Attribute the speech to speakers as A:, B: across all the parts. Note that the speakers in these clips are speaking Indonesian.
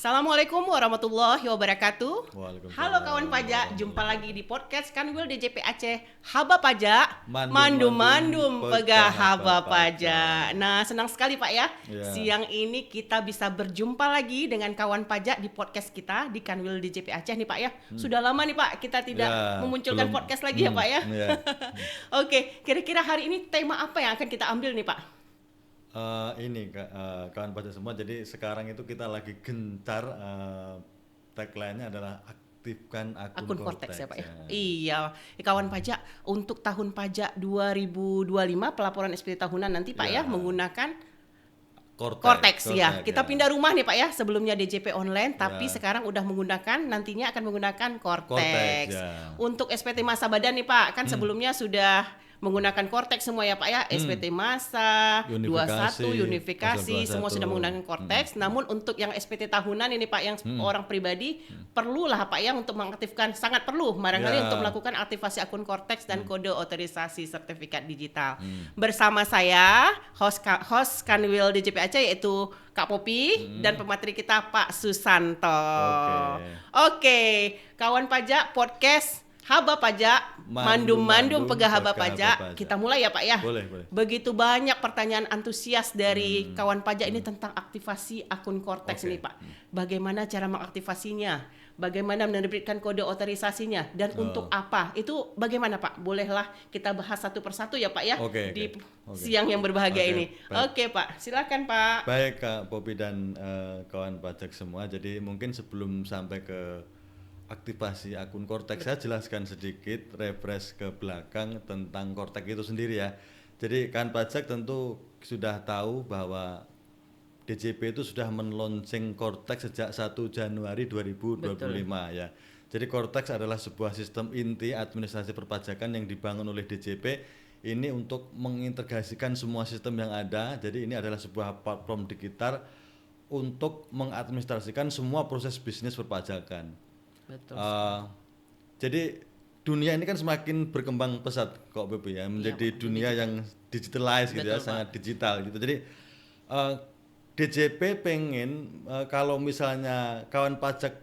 A: Assalamualaikum warahmatullahi wabarakatuh. Halo kawan pajak, jumpa
B: warahmatullahi
A: lagi di podcast Kanwil DJP Aceh. Haba pajak,
B: Mandum
A: mandum
B: pegah
A: pegah
B: haba
A: haba
B: pajak.
A: pajak. Nah, senang sekali Pak ya.
B: Ya.
A: Siang ini kita bisa berjumpa lagi dengan kawan pajak di podcast kita di Kanwil DJP Aceh nih Pak ya. Sudah lama nih Pak kita tidak
B: Ya,
A: memunculkan
B: belum.
A: podcast lagi ya Pak ya.
B: Ya.
A: Oke, kira-kira hari ini tema apa yang akan kita ambil nih Pak?
B: Kawan pajak semua, jadi sekarang itu kita lagi gencar, tagline-nya adalah aktifkan akun
A: Kortex ya Pak ya.
B: ya.
A: Iya, kawan pajak untuk tahun pajak 2025 pelaporan SPT tahunan nanti Pak ya
B: Ya.
A: menggunakan
B: Kortex,
A: Kortex ya. Kita
B: ya.
A: pindah rumah nih Pak ya. Sebelumnya DJP online tapi
B: Ya.
A: sekarang udah menggunakan, nantinya akan menggunakan
B: Kortex,
A: Kortex.
B: ya.
A: Untuk SPT masa badan nih Pak, kan sebelumnya sudah menggunakan Kortex semua ya Pak ya. SPT masa,
B: Unifikasi,
A: 21, unifikasi,
B: pasal
A: semua
B: 21.
A: sudah menggunakan Kortex. Namun untuk yang SPT tahunan ini Pak yang orang pribadi perlulah Pak ya untuk mengaktifkan, sangat perlu barangkali
B: Ya.
A: untuk melakukan aktivasi akun Kortex dan kode otorisasi sertifikat digital. Bersama saya host Kanwil DJP Aceh yaitu Kak Popi dan pemateri kita Pak Susanto. Oke, kawan pajak podcast Haba Pajak, mandum-mandum pegah haba pajak. Kita mulai ya Pak ya.
B: Boleh.
A: Begitu banyak pertanyaan antusias dari kawan pajak ini tentang aktivasi akun Kortex
B: Oke.
A: ini Pak. Bagaimana cara mengaktifasinya? Bagaimana menerbitkan kode otorisasinya? Dan untuk apa? Itu bagaimana Pak? Bolehlah kita bahas satu persatu ya Pak ya di siang yang berbahagia
B: Oke,
A: ini.
B: baik.
A: Oke Pak, silakan Pak.
B: Baik Kak Popi dan kawan pajak semua, jadi mungkin sebelum sampai ke aktivasi akun Kortex, saya jelaskan sedikit refresh ke belakang tentang Kortex itu sendiri ya. Jadi kan pajak tentu sudah tahu bahwa DJP itu sudah men-launching Kortex sejak 1 Januari 2025 ya. Jadi Kortex adalah sebuah sistem inti administrasi perpajakan yang dibangun oleh DJP ini untuk mengintegrasikan semua sistem yang ada. Jadi ini adalah sebuah platform digital untuk mengadministrasikan semua proses bisnis perpajakan.
A: Betul.
B: Jadi dunia ini kan semakin berkembang pesat kok Bebe ya, menjadi dunia yang digitalized gitu ya,
A: Betul,
B: sangat digital gitu. Jadi DJP pengen kalau misalnya kawan pajak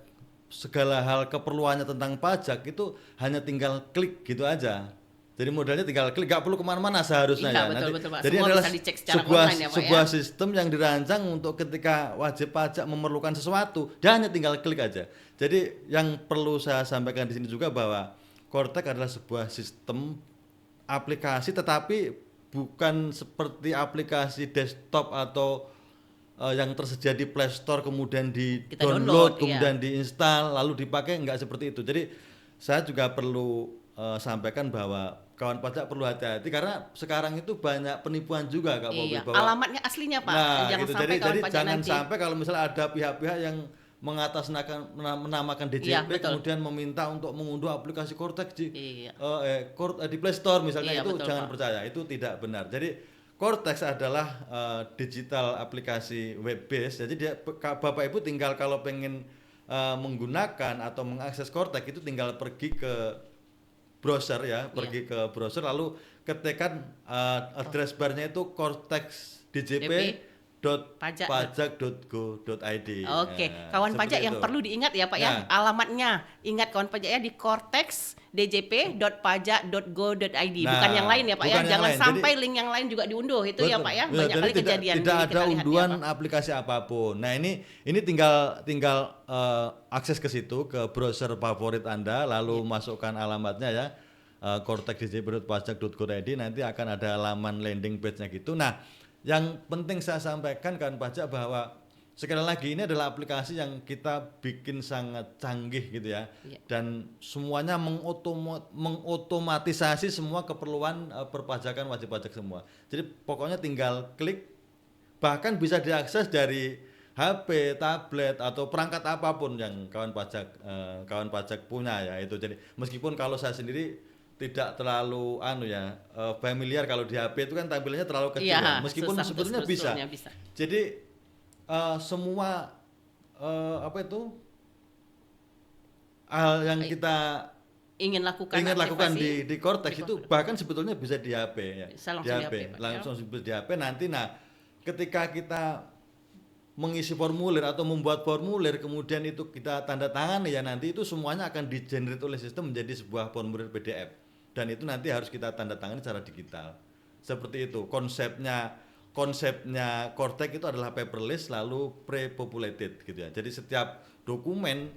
B: segala hal keperluannya tentang pajak itu hanya tinggal klik gitu aja. Jadi modalnya tinggal klik, nggak perlu kemana-mana seharusnya
A: Iya,
B: ya.
A: betul, Pak.
B: Jadi
A: Semua
B: adalah
A: bisa dicek secara
B: sebuah
A: online ya, Pak,
B: sebuah
A: ya.
B: sistem yang dirancang untuk ketika wajib pajak memerlukan sesuatu, dia hanya tinggal klik aja. Jadi yang perlu saya sampaikan di sini juga bahwa Kortex adalah sebuah sistem aplikasi, tetapi bukan seperti aplikasi desktop atau yang tersedia di Play Store kemudian di
A: Kita download,
B: download,
A: iya.
B: kemudian diinstal lalu dipakai, enggak seperti itu. Jadi saya juga perlu sampaikan bahwa kawan pajak perlu hati-hati karena sekarang itu banyak penipuan juga Kak Bobi,
A: Iya,
B: bahwa
A: alamatnya aslinya Pak.
B: nah,
A: Jangan
B: gitu.
A: sampai
B: Jadi
A: kawan pajak
B: jangan
A: nanti.
B: sampai kalau misalnya ada pihak-pihak yang menamakan DJP
A: Iya, betul.
B: kemudian meminta untuk mengunduh aplikasi Kortex di
A: Iya.
B: di Play Store misalnya,
A: Iya,
B: itu
A: betul,
B: jangan
A: Pak.
B: percaya, itu tidak benar. Jadi Kortex adalah digital aplikasi web based. Jadi dia Bapak Ibu tinggal kalau pengen menggunakan atau mengakses Kortex itu tinggal pergi ke browser ya, pergi ke browser lalu ketikkan address barnya itu kortexdjp.pajak.go.id.
A: Oke,
B: Nah,
A: kawan
B: seperti
A: pajak yang
B: itu.
A: perlu diingat ya Pak ya,
B: Nah.
A: alamatnya. Ingat kawan pajak ya, di kortexdjp.pajak.go.id.
B: Nah,
A: bukan yang lain ya Pak ya.
B: bukan yang
A: Jangan
B: lain.
A: sampai
B: Jadi-
A: link yang lain juga diunduh itu ya
B: Betul.
A: Pak ya.
B: Ya,
A: Banyak
B: jadi
A: kali
B: tidak,
A: kejadian
B: tidak
A: ini
B: ada
A: kita lihat
B: unduhan
A: ya, Pak.
B: aplikasi apapun. Nah, ini tinggal akses ke situ, ke browser favorit Anda lalu masukkan alamatnya ya. kortexdjp.pajak.go.id, nanti akan ada halaman landing page-nya gitu. Nah, yang penting saya sampaikan kan pajak bahwa sekali lagi ini adalah aplikasi yang kita bikin sangat canggih gitu ya.
A: Iya.
B: Dan semuanya mengotomatisasi semua keperluan perpajakan wajib pajak semua. Jadi pokoknya tinggal klik, bahkan bisa diakses dari HP, tablet atau perangkat apapun yang kawan pajak punya ya itu. Jadi meskipun kalau saya sendiri tidak terlalu familiar, kalau di HP itu kan tampilannya terlalu kecil
A: Iya,
B: ya. Meskipun
A: susah untuk
B: sebetulnya bisa.
A: strukturnya bisa.
B: Jadi semua hal yang kita
A: Ingin lakukan
B: ingin lakukan
A: aktivasi
B: di Kortex itu bahkan sebetulnya bisa di HP ya.
A: Bisa langsung di HP, Pak, ya.
B: langsung di HP nanti. Nah, ketika kita mengisi formulir atau membuat formulir kemudian itu kita tanda tangani ya, nanti itu semuanya akan di-generate oleh sistem menjadi sebuah formulir PDF dan itu nanti harus kita tanda tangani secara digital. Seperti itu konsepnya Cortex itu adalah paperless lalu pre-populated gitu ya. Jadi setiap dokumen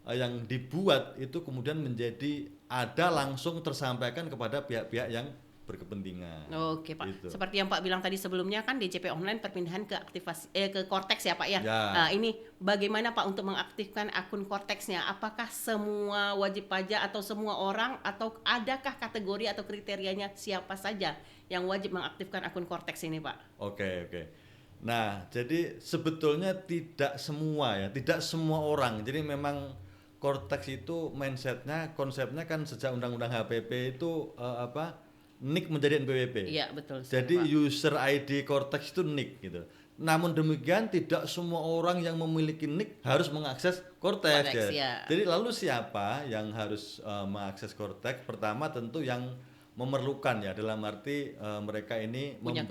B: yang dibuat itu kemudian menjadi ada langsung tersampaikan kepada pihak-pihak yang berkepentingan.
A: Oke Pak,
B: Gitu.
A: seperti yang Pak bilang tadi sebelumnya kan DJP online perpindahan ke aktivasi ke Cortex ya Pak ya.
B: Ya.
A: Nah, ini bagaimana Pak untuk mengaktifkan akun Cortexnya? Apakah semua wajib pajak atau semua orang atau adakah kategori atau kriterianya siapa saja yang wajib mengaktifkan akun Cortex ini Pak?
B: Oke. Nah, jadi sebetulnya tidak semua orang. Jadi memang Cortex itu mindsetnya, konsepnya kan sejak Undang-Undang HPP itu NIK menjadi NPWP.
A: Iya betul.
B: Jadi
A: Pak.
B: user ID Cortex itu NIK gitu. Namun demikian tidak semua orang yang memiliki NIK harus mengakses Cortex ya.
A: Ya.
B: Jadi lalu siapa yang harus mengakses Cortex? Pertama tentu yang memerlukan ya, dalam arti mereka ini punya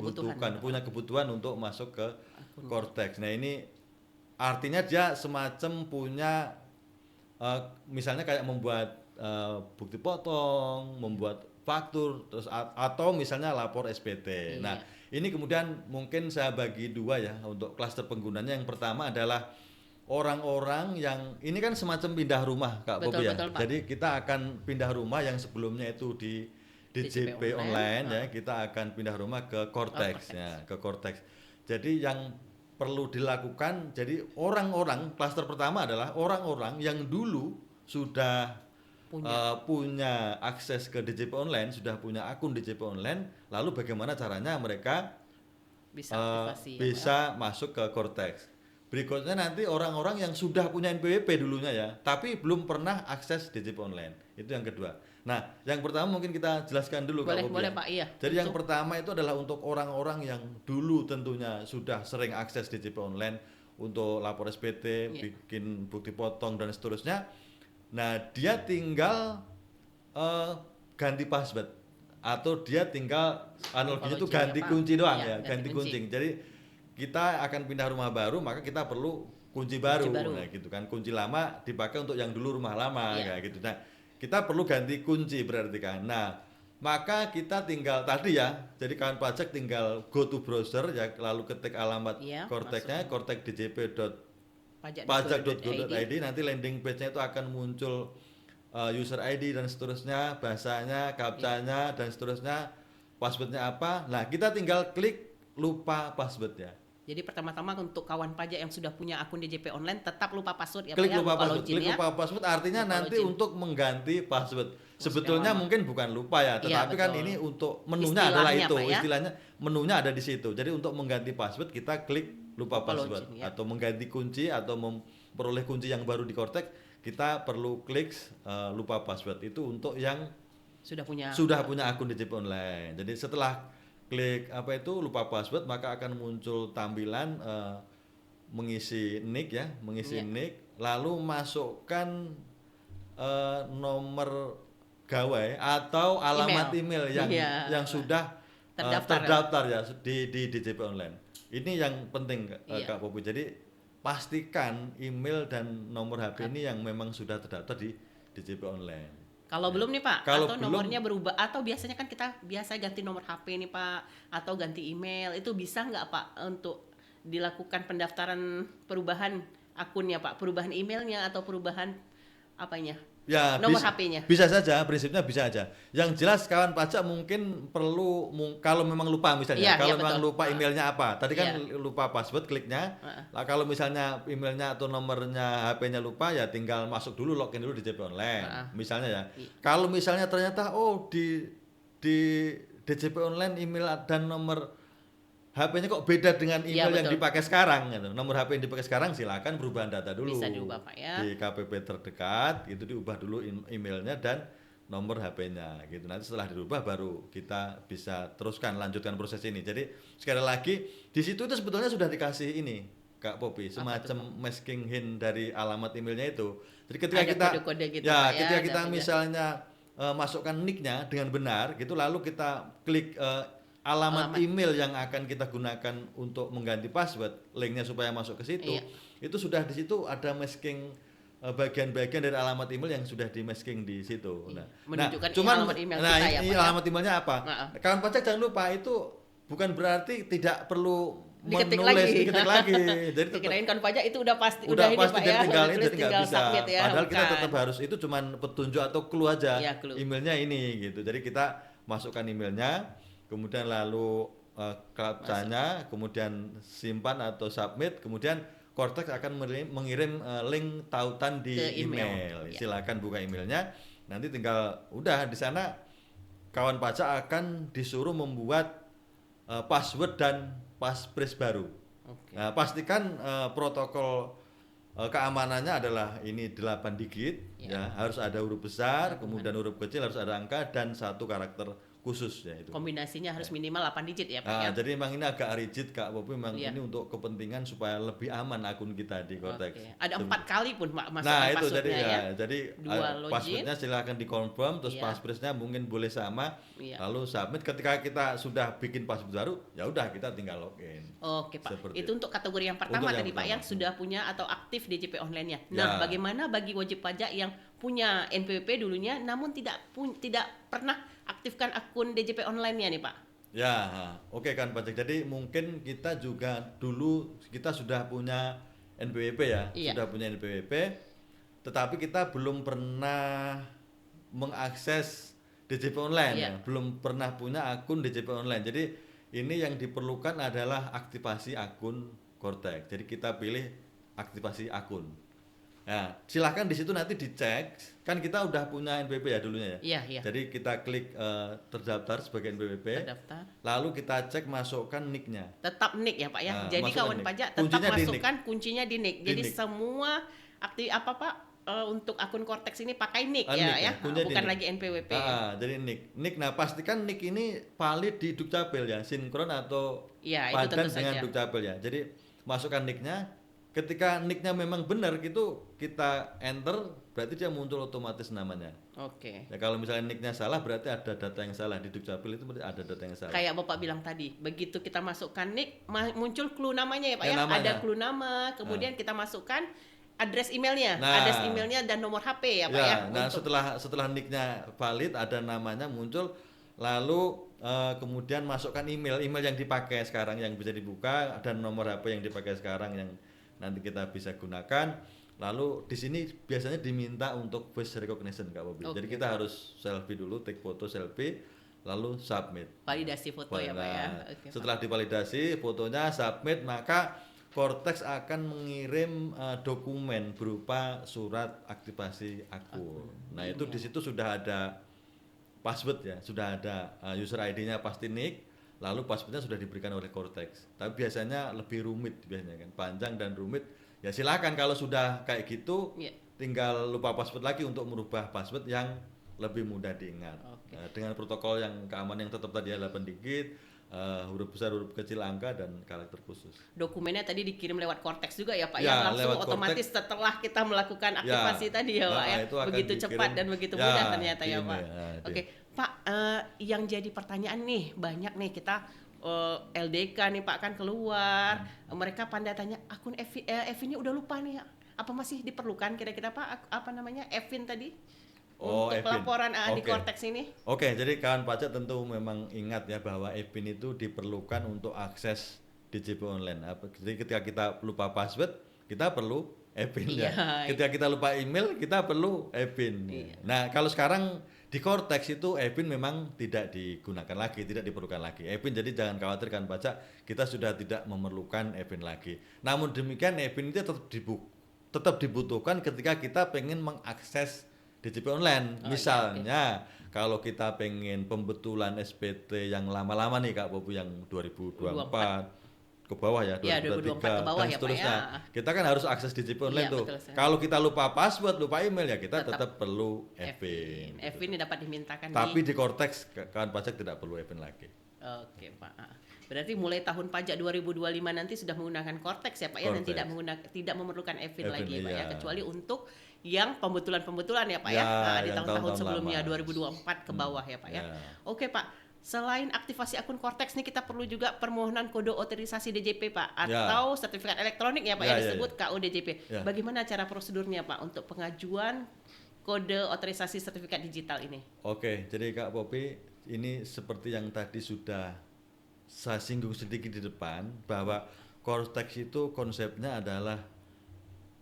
B: kebutuhan untuk masuk ke Cortex. Nah ini artinya dia semacam punya misalnya kayak membuat bukti potong, membuat faktur, terus atau misalnya lapor SPT.
A: Iya.
B: Nah ini kemudian mungkin saya bagi dua ya untuk klaster penggunanya. Yang pertama adalah orang-orang yang ini kan semacam pindah rumah Kak Popi ya.
A: Pak.
B: Jadi kita akan pindah rumah yang sebelumnya itu di DJP online ya, kita akan pindah rumah ke Cortex ya, ke Cortex. Jadi yang perlu dilakukan, jadi orang-orang klaster pertama adalah orang-orang yang dulu sudah punya akses ke DJP online, sudah punya akun DJP online, lalu bagaimana caranya mereka bisa masuk ke Cortex. Berikutnya nanti orang-orang yang sudah punya NPWP dulunya ya, tapi belum pernah akses DJP online. Itu yang kedua. Nah, yang pertama mungkin kita jelaskan dulu Kak Bobi.
A: Boleh Pak, iya.
B: Jadi yang pertama itu adalah untuk orang-orang yang dulu tentunya sudah sering akses DJP online untuk lapor SPT, bikin bukti potong dan seterusnya. Nah, dia tinggal ganti password atau dia tinggal analoginya itu ganti kunci doang ya, ganti kunci. Jadi kita akan pindah rumah baru, maka kita perlu kunci baru. Nah, gitu kan. Kunci lama dipakai untuk yang dulu rumah lama kayak gitu. Nah, kita perlu ganti kunci berarti kan. Nah, maka kita tinggal tadi ya, jadi kawan pajak tinggal go to browser ya, lalu ketik alamat Cortex-nya, cortexdjp.pajak.go.id, nanti landing page-nya itu akan muncul user ID dan seterusnya, bahasanya, captcha-nya dan seterusnya, password-nya apa. Nah, kita tinggal klik lupa password ya.
A: Jadi pertama-tama untuk kawan pajak yang sudah punya akun DJP online tetap lupa password ya
B: Klik
A: Pak,
B: lupa password. Klik lupa password artinya lupa nanti login. Untuk mengganti password. Sebetulnya mungkin bukan lupa ya, tetapi kan ini untuk menunya adalah itu, istilahnya menunya ada di situ. Jadi untuk mengganti password kita klik lupa password login, atau mengganti kunci atau memperoleh kunci yang baru di Cortex, kita perlu klik lupa password. Itu untuk yang sudah punya akun DJP online. Jadi setelah klik lupa password, maka akan muncul tampilan mengisi NIK ya, NIK, lalu masukkan nomor gawai atau alamat email yang sudah terdaftar ya di DJP online. Ini yang penting Kak Popi. Jadi pastikan email dan nomor HP ini yang memang sudah terdaftar di DJP online.
A: Kalau belum nih Pak, atau nomornya berubah, atau biasanya kan kita biasa ganti nomor HP nih Pak, atau ganti email, itu bisa nggak Pak untuk dilakukan pendaftaran perubahan akunnya Pak, perubahan emailnya atau perubahan apanya?
B: Ya,
A: nomor HP-nya.
B: Bisa saja, prinsipnya bisa aja. Yang jelas kawan pajak mungkin perlu kalau memang lupa misalnya, kalau memang lupa emailnya apa. Tadi kan lupa password kliknya. Lah kalau misalnya emailnya atau nomornya HP-nya lupa ya tinggal masuk dulu, login dulu di DJP online. Misalnya ya. Kalau misalnya ternyata di DJP online email dan nomor HP-nya kok beda dengan email yang dipakai sekarang gitu. Nomor HP yang dipakai sekarang silakan perubahan data dulu.
A: Bisa diubah Pak ya.
B: Di KPP terdekat itu diubah dulu emailnya dan nomor HP-nya gitu. Nanti setelah dirubah baru kita bisa teruskan lanjutkan proses ini. Jadi sekali lagi di situ itu sebetulnya sudah dikasih ini Kak Popi, semacam masking hint dari alamat emailnya itu. Jadi ketika
A: ada
B: kita
A: kode-kode gitu,
B: ketika kita misalnya masukkan nick-nya dengan benar gitu, lalu kita klik alamat email yang akan kita gunakan untuk mengganti password, linknya supaya masuk ke situ, itu sudah di situ ada masking bagian-bagian dari alamat email yang sudah di masking di situ.
A: Menunjukkan
B: cuman
A: alamat email kita ya, Pak,
B: alamat emailnya apa? Kawan pajak jangan lupa itu bukan berarti tidak perlu
A: diketik
B: diketik lagi. Jadi
A: dikirain kan pajak itu udah pasti
B: ini
A: Pak ya.
B: tinggal ini, jadi nggak bisa.
A: Submit, ya.
B: Padahal kita tetap harus, itu cuman petunjuk atau clue aja.
A: Ya, clue.
B: Emailnya ini gitu. Jadi kita masukkan emailnya, kemudian lalu captcha-nya, kemudian simpan atau submit, kemudian Cortex akan mengirim link tautan di email. Silakan buka emailnya. Nanti tinggal udah di sana kawan pajak akan disuruh membuat password dan passphrase baru. Nah, pastikan protokol keamanannya adalah ini 8 digit ya, harus ada huruf besar, kemudian huruf kecil, harus ada angka dan 1 karakter khusus ya itu.
A: Kombinasinya harus minimal 8 digit ya Pak
B: ya.
A: ya.
B: Jadi memang ini agak rigid Kak Popi, memang ini untuk kepentingan supaya lebih aman akun kita di Cortex.
A: Ada 4 kali pun Pak masukkan
B: passwordnya.
A: Nah, itu
B: jadi passwordnya silahkan dikonfirm, terus passphrase-nya mungkin boleh sama, lalu submit. Ketika kita sudah bikin password baru, ya udah kita tinggal login.
A: Oke Pak. Itu untuk kategori yang pertama tadi Pak, yang sudah punya atau aktif DJP online-nya. Nah, bagaimana bagi wajib pajak yang punya NPWP dulunya namun tidak pernah aktifkan akun DJP online-nya nih Pak?
B: Ya, oke kan pajak. Jadi mungkin kita juga dulu kita sudah punya NPWP ya, sudah punya NPWP, tetapi kita belum pernah mengakses DJP online, ya. Belum pernah punya akun DJP online. Jadi ini yang diperlukan adalah aktivasi akun Cortex. Jadi kita pilih aktivasi akun. Nah, silahkan di situ nanti dicek, kan kita udah punya NPWP ya dulunya ya.
A: Iya.
B: Jadi kita klik terdaftar sebagai NPWP. Lalu kita cek masukkan nick-nya.
A: Tetap nick ya Pak ya. Jadi kawan pajak tetap masukkan kuncinya di nick. Jadi semua untuk akun Cortex ini pakai nick ya. Bukan lagi NPWP.
B: Jadi nick. Nah, pastikan nick ini valid di Dukcapil ya, sinkron atau padan dengan Dukcapil ya. Jadi masukkan nick-nya. Ketika nick-nya memang benar gitu, kita enter, berarti dia muncul otomatis namanya.
A: Oke.
B: Ya kalau misalnya nick-nya salah, berarti ada data yang salah di Dukcapil, itu berarti ada data yang salah.
A: Kayak Bapak bilang tadi, begitu kita masukkan nick, muncul clue namanya ya Pak ya. Ada clue nama, kemudian kita masukkan address emailnya, dan nomor HP ya Pak ya.
B: Nah, setelah nick-nya valid, ada namanya muncul, lalu kemudian masukkan email yang dipakai sekarang yang bisa dibuka, dan nomor HP yang dipakai sekarang yang nanti kita bisa gunakan. Lalu di sini biasanya diminta untuk face recognition Kak Bobi. Jadi kita harus selfie dulu, take foto selfie, lalu submit.
A: Validasi foto ya Pak ya.
B: Setelah divalidasi fotonya, submit, maka Cortex akan mengirim dokumen berupa surat aktivasi akun. Nah, itu di situ sudah ada password ya, sudah ada user ID-nya pasti nick. Lalu passwordnya sudah diberikan oleh Cortex. Tapi biasanya lebih rumit biasanya kan, panjang dan rumit. Ya silakan kalau sudah kayak gitu, tinggal lupa password lagi untuk merubah password yang lebih mudah diingat. Dengan protokol yang keamanan yang tetap tadi 8 digit, huruf besar, huruf kecil, angka, dan karakter khusus.
A: Dokumennya tadi dikirim lewat Cortex juga ya Pak ya, langsung otomatis Cortex, setelah kita melakukan aktivasi tadi ya Pak ya, begitu cepat dan begitu mudah ternyata ya Pak. Oke. Pak, yang jadi pertanyaan nih, banyak nih kita LDK nih Pak kan keluar, mereka pandai tanya akun Evin-nya udah lupa nih, apa masih diperlukan kira-kira Pak, Evin tadi untuk laporan di Cortex ini?
B: Oke, jadi kawan pajak tentu memang ingat ya bahwa Evin itu diperlukan untuk akses DJP online. Jadi ketika kita lupa password, kita perlu Evin ya. Ketika kita lupa email, kita perlu Evin. Nah, kalau sekarang di Cortex itu Evin memang tidak digunakan lagi, tidak diperlukan lagi. Evin, jadi jangan khawatir kan pajak, kita sudah tidak memerlukan Evin lagi. Namun demikian Evin itu tetap dibutuhkan ketika kita pengen mengakses DJP online. Misalnya kalau kita pengen pembetulan SPT yang lama-lama nih Kak Bobu, yang 2024 ke bawah ya, 2023
A: ke bawah
B: dan seterusnya.
A: Ya, Pak ya.
B: Kita kan harus akses DJP online tuh. Kalau kita lupa password, lupa email ya kita tetap perlu Evin.
A: Evin ini dapat dimintakan.
B: Tapi di Cortex kawan pajak tidak perlu Evin lagi.
A: Oke Pak. Berarti mulai tahun pajak 2025 nanti sudah menggunakan Cortex ya Pak ya, dan tidak memerlukan Evin lagi Pak ya, kecuali untuk yang pembetulan ya Pak ya. Di tahun-tahun sebelumnya lama. 2024 ke bawah ya Pak ya. Oke Pak. Selain aktivasi akun Cortex nih, kita perlu juga permohonan kode otorisasi DJP Pak,
B: Ya.
A: atau sertifikat elektronik ya Pak,
B: Ya,
A: yang
B: ya,
A: disebut KUDJP.
B: Ya.
A: Bagaimana cara prosedurnya Pak untuk pengajuan kode otorisasi sertifikat digital ini?
B: Oke, jadi Kak Popi, ini seperti yang tadi sudah saya singgung sedikit di depan, bahwa Cortex itu konsepnya adalah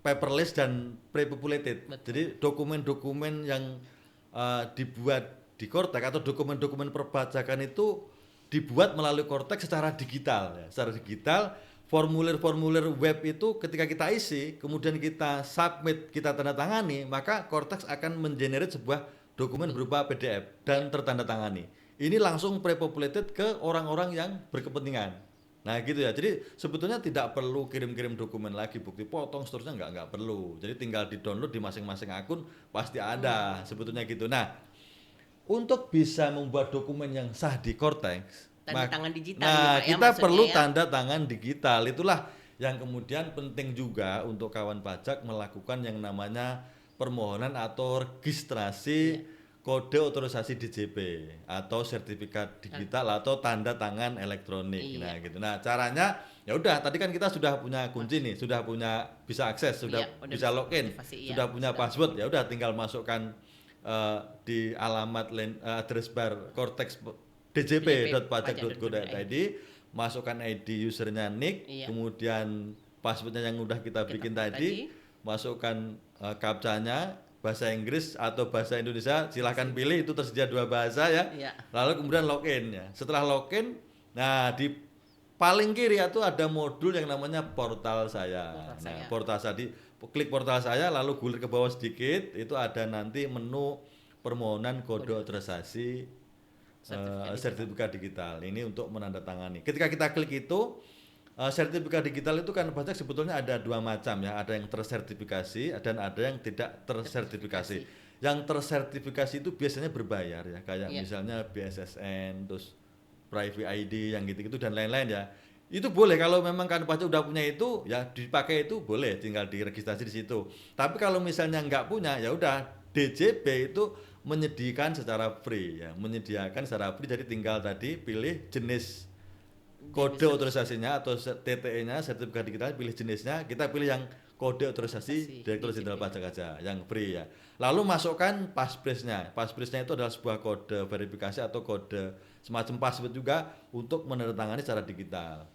B: paperless dan pre-populated.
A: Betul.
B: Jadi dokumen-dokumen yang dibuat di Cortex atau dokumen-dokumen perpajakan itu dibuat melalui Cortex secara digital ya. Secara digital, formulir-formulir web itu ketika kita isi, kemudian kita submit, kita tanda tangani, maka Cortex akan mengenerate sebuah dokumen berupa PDF dan tertanda tangani. Ini langsung pre-populated ke orang-orang yang berkepentingan. Nah gitu ya, jadi sebetulnya tidak perlu kirim-kirim dokumen lagi, bukti potong seterusnya nggak perlu. Jadi tinggal di-download di masing-masing akun pasti ada, sebetulnya gitu. Nah, untuk bisa membuat dokumen yang sah di Cortex,
A: Tanda tangan digital
B: nah
A: ya, Pak, ya,
B: kita
A: maksudnya
B: perlu
A: ya.
B: tanda tangan digital. Itulah yang kemudian penting juga untuk kawan pajak melakukan yang namanya permohonan atau registrasi kode otorisasi DJP atau sertifikat digital atau tanda tangan elektronik.
A: Iya.
B: Nah gitu. Nah caranya ya udah, tadi kan kita sudah punya kunci nih, sudah punya bisa akses, sudah
A: Iya, udah
B: bisa login,
A: aktivasi, iya,
B: sudah punya
A: sudah.
B: password, ya udah tinggal masukkan di alamat address bar cortex djp.pajak.go.id, masukkan ID usernya nick,
A: Iya.
B: kemudian passwordnya yang udah kita bikin tadi, masukkan captcha-nya bahasa Inggris atau bahasa Indonesia, silahkan pilih, itu tersedia 2 bahasa ya.
A: Iya.
B: Lalu kemudian login ya. Setelah login, nah di paling kiri itu ada modul yang namanya portal saya.
A: Portal
B: Nah,
A: saya.
B: portal saya, klik portal saya, lalu gulir ke bawah sedikit, itu ada nanti menu permohonan kode otorisasi sertifikat digital. Ini untuk menandatangani. Ketika kita klik itu, sertifikat digital itu kan pajak sebetulnya ada 2 macam ya, ada yang tersertifikasi dan ada yang tidak tersertifikasi. Yang tersertifikasi itu biasanya berbayar ya, kayak misalnya BSSN, terus Private ID yang gitu-gitu dan lain-lain ya. Itu boleh kalau memang kan pajak udah punya itu ya dipakai, itu boleh, tinggal diregistrasi di situ. Tapi kalau misalnya nggak punya ya udah, DJP itu menyediakan secara free ya, menyediakan secara free, jadi tinggal tadi pilih jenis kode otorisasinya atau TTE-nya, sertifikat digital, pilih jenisnya, kita pilih yang kode otorisasi Direktur Jenderal Pajak aja, yang free ya. Lalu masukkan passphrase-nya. Passphrase-nya itu adalah sebuah kode verifikasi atau kode semacam password juga untuk menandatangani secara digital.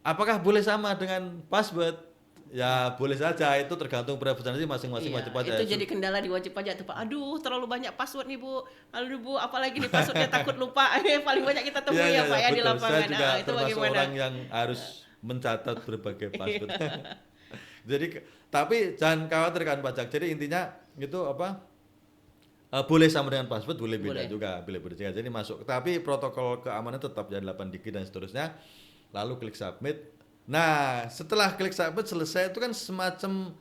B: Apakah boleh sama dengan password? Ya boleh saja, itu tergantung preferensi masing-masing wajib pajak.
A: Itu jadi kendala di wajib pajak tuh Pak. Aduh, terlalu banyak password nih Bu. Aduh Bu, apalagi nih passwordnya takut lupa. Paling banyak kita temui ya Pak ya di
B: betul.
A: lapangan.
B: Saya juga
A: Itu
B: termasuk
A: bagaimana?
B: orang yang harus mencatat berbagai password. Jadi tapi jangan khawatir kan pajak. Jadi intinya itu apa? Boleh sama dengan password, boleh beda juga, boleh beda. Jadi masuk, tapi protokol keamanan tetap ya 8 digit dan seterusnya. Lalu klik submit. Nah, setelah klik submit selesai, itu kan semacam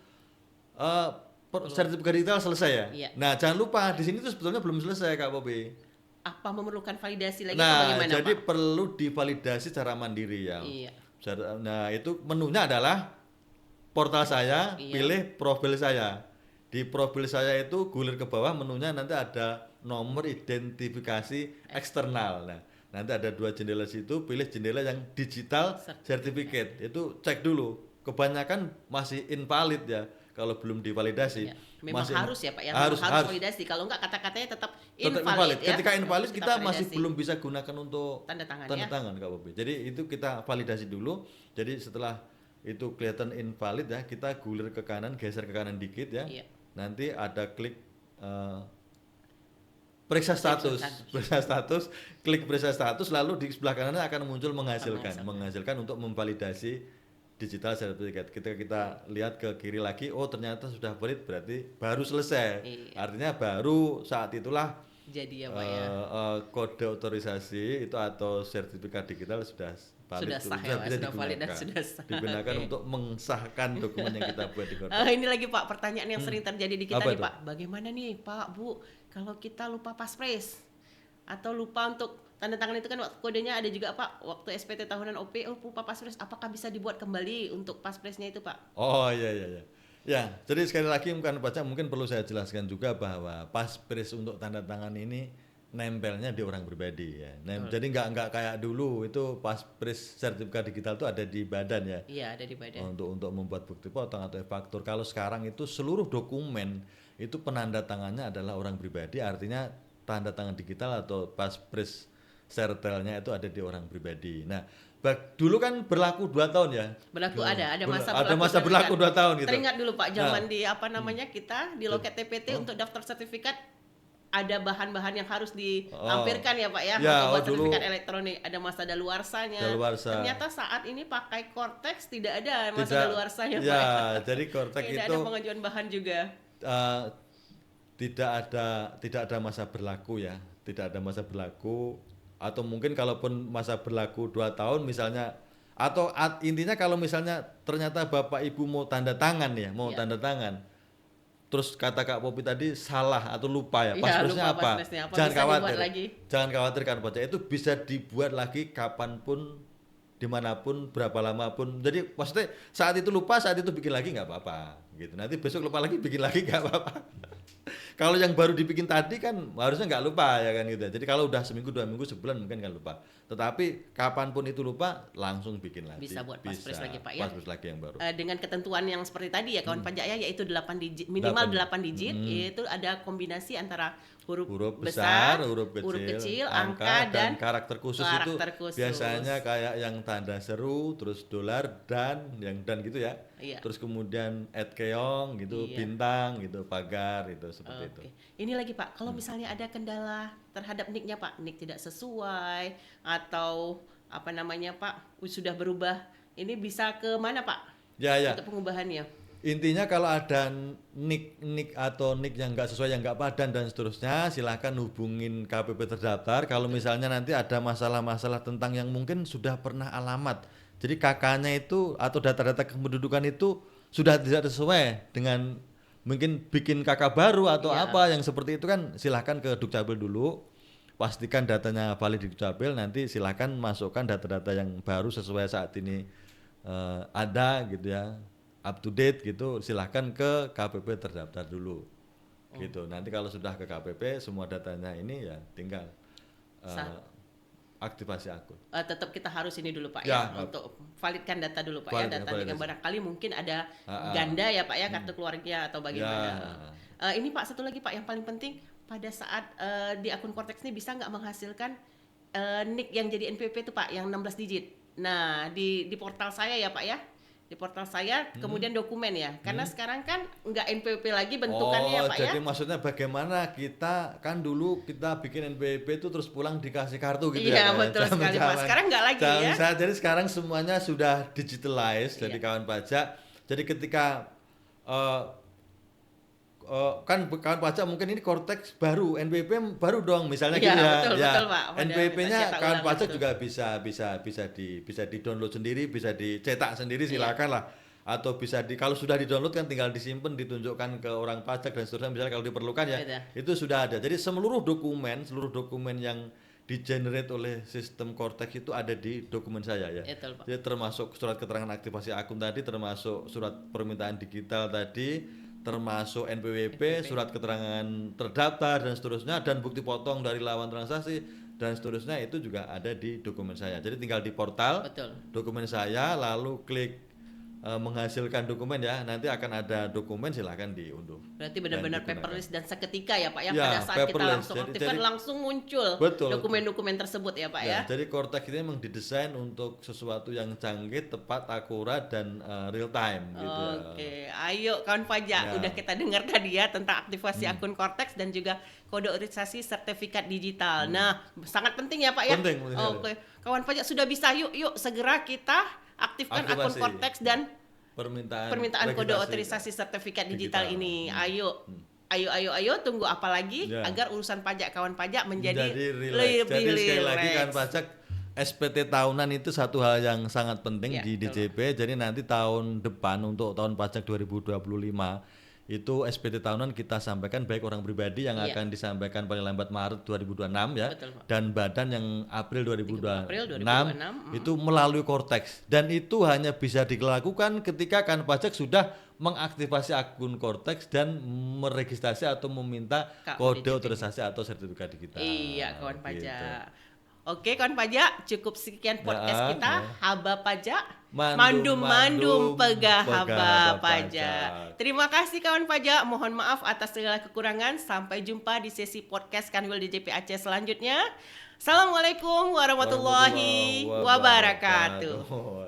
B: sertifikat digital selesai ya.
A: Iya.
B: Nah, jangan lupa di sini tuh sebetulnya belum selesai Kak Bobi.
A: Apa memerlukan validasi lagi atau
B: Nah,
A: bagaimana
B: jadi
A: Pak?
B: perlu divalidasi secara mandiri ya.
A: Iya.
B: Nah, itu menunya adalah portal saya, pilih profil saya. Di profil saya itu gulir ke bawah, menunya nanti ada nomor identifikasi eksternal. Nah, nanti ada 2 jendela situ, pilih jendela yang digital certificate. Itu cek dulu. Kebanyakan masih invalid ya kalau belum divalidasi.
A: Iya. Memang
B: Masih
A: harus ya Pak ya,
B: harus
A: validasi. Kalau enggak kata-katanya tetap invalid ya.
B: Ketika invalid kita masih
A: validasi.
B: belum bisa gunakan untuk
A: Tanda tangan
B: tanda
A: ya.
B: tangan Kak Bobi. Jadi itu kita validasi dulu. Jadi setelah itu kelihatan invalid ya, kita gulir ke kanan, geser ke kanan dikit ya.
A: Iya.
B: Nanti ada klik periksa status, klik periksa status, lalu di sebelah kanannya akan muncul menghasilkan untuk memvalidasi digital certificate. Kita lihat ke kiri lagi, oh ternyata sudah valid, berarti baru selesai.
A: Iya.
B: Artinya baru saat itulah
A: Jadi ya Pak ya.
B: kode otorisasi itu atau sertifikat digital sudah valid,
A: Sudah sah ya, Pak, sudah valid dan sudah sah.
B: digunakan
A: Oke.
B: untuk mengesahkan dokumen yang kita buat di Cortex.
A: Ini lagi Pak, pertanyaan yang sering terjadi di kita
B: Apa
A: nih
B: itu?
A: Pak. Bagaimana nih Pak, Bu, kalau kita lupa passphrase atau lupa untuk tanda tangan itu kan kodenya ada juga Pak, waktu SPT tahunan OP, lupa passphrase, apakah bisa dibuat kembali untuk passphrase-nya itu Pak?
B: Oh iya. Ya, jadi sekali lagi mungkin perlu saya jelaskan juga bahwa passphrase untuk tanda tangan ini nempelnya di orang pribadi ya. Jadi nggak kayak dulu itu paspres sertifikat digital itu ada di badan ya.
A: Iya, ada di badan.
B: Untuk membuat bukti potong atau e-faktur. Kalau sekarang itu seluruh dokumen itu penanda tangannya adalah orang pribadi, artinya tanda tangan digital atau paspres sertelnya itu ada di orang pribadi. Nah, dulu kan berlaku 2 tahun ya.
A: Berlaku ada
B: masa berlaku 2 tahun gitu.
A: Teringat dulu Pak, zaman di kita di loket TPT untuk daftar sertifikat ada bahan-bahan yang harus dilampirkan ya Pak ya, untuk buat sertifikat elektronik, ada masa daluarsanya. Ternyata saat ini pakai Cortex tidak ada masa daluarsanya Pak.
B: Ya, jadi Cortex itu
A: tidak ada pengajuan bahan juga.
B: Tidak ada masa berlaku ya, tidak ada masa berlaku, atau mungkin kalaupun masa berlaku 2 tahun misalnya, atau intinya kalau misalnya ternyata Bapak Ibu mau tanda tangan ya, tanda tangan. Terus kata Kak Popi tadi salah atau lupa ya, paspresnya apa? Jangan khawatir. Jangan khawatir kan Pak, itu bisa dibuat lagi kapanpun, dimanapun, berapa lama pun. Jadi maksudnya saat itu lupa, saat itu bikin lagi nggak apa-apa gitu. Nanti besok lupa lagi, bikin lagi nggak apa-apa. Kalau yang baru dibikin tadi kan harusnya nggak lupa ya kan gitu. Jadi kalau udah seminggu, 2 minggu, sebulan mungkin kan lupa. Tetapi kapanpun itu lupa, langsung bikin lagi.
A: Bisa buat paspres lagi Pak ya.
B: Paspres lagi yang baru.
A: Dengan ketentuan yang seperti tadi ya kawan pajak ya, yaitu 8 digit, minimal 8 digit, yaitu ada kombinasi antara huruf besar, huruf kecil, angka dan
B: karakter khusus itu biasanya kayak yang tanda seru, terus dolar dan gitu ya.
A: Iya.
B: Terus kemudian @keong gitu, bintang gitu, pagar itu seperti itu.
A: Ini lagi Pak, kalau misalnya ada kendala terhadap nick-nya Pak, nick tidak sesuai atau apa namanya Pak, sudah berubah, ini bisa ke mana Pak?
B: Ya.
A: Untuk pengubahannya.
B: Intinya kalau ada nick atau nick yang nggak sesuai, yang nggak padan dan seterusnya, silahkan hubungin KPP terdaftar. Kalau misalnya nanti ada masalah-masalah tentang yang mungkin sudah pernah alamat, jadi kakaknya itu atau data-data kependudukan itu sudah tidak sesuai dengan, mungkin bikin kakak baru atau apa yang seperti itu kan, silahkan ke Dukcapil dulu, pastikan datanya valid di Dukcapil, nanti silahkan masukkan data-data yang baru sesuai saat ini ada gitu ya, up to date gitu, silahkan ke KPP terdaftar dulu gitu. Nanti kalau sudah ke KPP semua datanya ini ya tinggal aktivasi akun.
A: Tetap kita harus ini dulu Pak ya, untuk validkan data dulu Pak ya, data yang barangkali mungkin ada ganda ya Pak ya, kartu keluarga atau bagaimana. Ini Pak, satu lagi Pak yang paling penting, pada saat di akun Cortex ini bisa nggak menghasilkan nick yang jadi NPWP itu Pak, yang 16 digit. Nah di portal saya ya Pak ya, di portal saya kemudian dokumen ya, karena sekarang kan nggak NPWP lagi bentukannya ya Pak ya.
B: Jadi maksudnya bagaimana kita kan dulu kita bikin NPWP itu terus pulang dikasih kartu gitu ya.
A: Iya betul sekali Pak, sekarang nggak lagi ya.
B: Jadi sekarang semuanya sudah digitalized dari kawan pajak. Jadi ketika kan kawan pajak mungkin ini Cortex baru, NPWP baru dong misalnya gitu ya.
A: Betul Pak.
B: NPWP-nya kawan pajak juga bisa di-download sendiri, bisa dicetak sendiri, silakan lah. Atau bisa kalau sudah di-download kan tinggal disimpan, ditunjukkan ke orang pajak dan seterusnya, misalnya kalau diperlukan ya. Itu sudah ada. Jadi seluruh dokumen yang di-generate oleh sistem Cortex itu ada di dokumen saya ya. Jadi termasuk surat keterangan aktivasi akun tadi, termasuk surat permintaan digital tadi, termasuk NPWP, surat keterangan terdaftar dan seterusnya, dan bukti potong dari lawan transaksi dan seterusnya, itu juga ada di dokumen saya. Jadi tinggal di portal dokumen saya, lalu klik menghasilkan dokumen ya, nanti akan ada dokumen, silahkan diunduh.
A: Berarti benar-benar paperless dan seketika ya Pak ya, pada saat kita langsung aktifkan langsung muncul dokumen-dokumen tersebut ya Pak ya.
B: Jadi Cortex ini memang didesain untuk sesuatu yang canggih, tepat, akurat, dan real time gitu.
A: Ayo kawan pajak, udah kita dengar tadi ya tentang aktivasi akun Cortex dan juga kode otorisasi sertifikat digital. Nah, sangat penting ya Pak ya.
B: Penting.
A: Kawan pajak sudah bisa, yuk segera kita aktifkan akun Cortex dan permintaan kode otorisasi sertifikat digital ini. Ayo tunggu apa lagi agar urusan pajak kawan pajak menjadi lebih
B: relax. Sekali lagi kawan pajak, SPT tahunan itu satu hal yang sangat penting di DJP. Jadi nanti tahun depan untuk tahun pajak 2025 itu SPT tahunan kita sampaikan baik orang pribadi yang
A: Iya.
B: akan disampaikan paling lambat Maret 2026 ya,
A: Betul, Pak.
B: dan badan yang April 2026
A: April 2026,
B: itu melalui Cortex, dan itu hanya bisa dilakukan ketika kan pajak sudah mengaktifasi akun Cortex dan meregistrasi atau meminta kode
A: DJP.
B: otorisasi atau sertifikat digital.
A: Iya, kawan
B: Gitu.
A: pajak. Oke, kawan pajak, cukup sekian podcast kita.
B: ya.
A: Haba pajak,
B: Mandum,
A: mandum pegah haba
B: haba
A: pajak.
B: pajak.
A: Terima kasih kawan pajak. Mohon maaf atas segala kekurangan. Sampai jumpa di sesi podcast Kanwil DJP Aceh selanjutnya. Assalamualaikum warahmatullahi wabarakatuh.